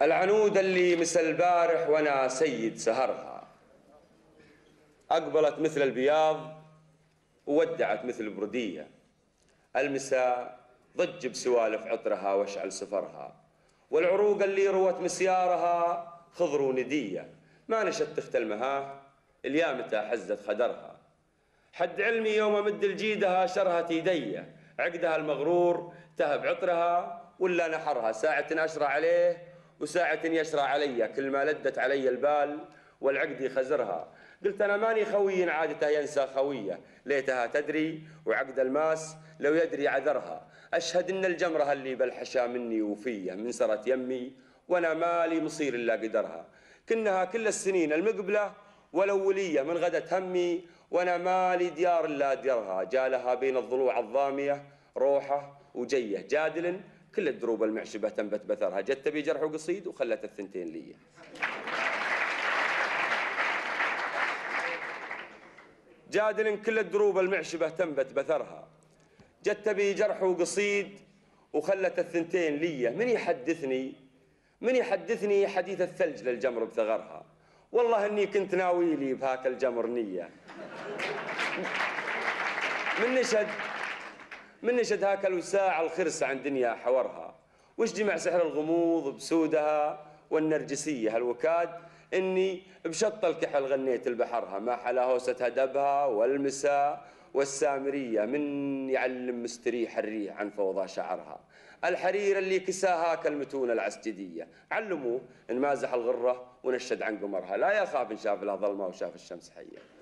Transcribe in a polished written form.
العنود اللي مثل البارح وانا سيد سهرها، اقبلت مثل البياض وودعت مثل البردية. المساء ضج بسوالف عطرها واشعل سفرها، والعروق اللي روت مسيارها خضر وندية. ما نشت تخت المهاه اليامتى حزت خدرها. حد علمي يوم امد الجيدها شرهت يديه، عقدها المغرور تهب عطرها ولا نحرها. ساعة أشرى عليه وساعة يشرى علي، كل ما لدت علي البال والعقد خزرها. قلت أنا ماني خوي عادته ينسى خوية، ليتها تدري وعقد الماس لو يدري عذرها. أشهد إن الجمرة اللي بالحشا مني وفية من سرت يمي، وأنا مالي مصير إلا قدرها. كنها كل السنين المقبلة والأولية من غدت همي، وأنا مالي ديار إلا ديرها. جالها بين الضلوع الضامية روحه وجيه، جادل كل الدروب المعشبة تنبت بثرها. جت بي جرح وقصيد وخلت الثنتين لي. جادل كل الدروب المعشبة تنبت بثرها. جت بي جرح وقصيد وخلت الثنتين لي. من يحدثني حديث الثلج للجمر بثغرها. والله اني كنت ناوي لي بهاك الجمر نية. من نشد هاك الوساع الخرس عن دنيا حورها. وش جمع سحر الغموض بسودها والنرجسية الوكاد، اني بشط الكحل غنيت البحرها. ما حلا هوستها دبها والمساء والسامرية، من يعلم مستريح الريح عن فوضى شعرها. الحرير اللي كساها كالمتونة العسجدية، علموه انمازح الغرة ونشد عن قمرها. لا يخاف ان شاف لها ظلمة وشاف الشمس حية.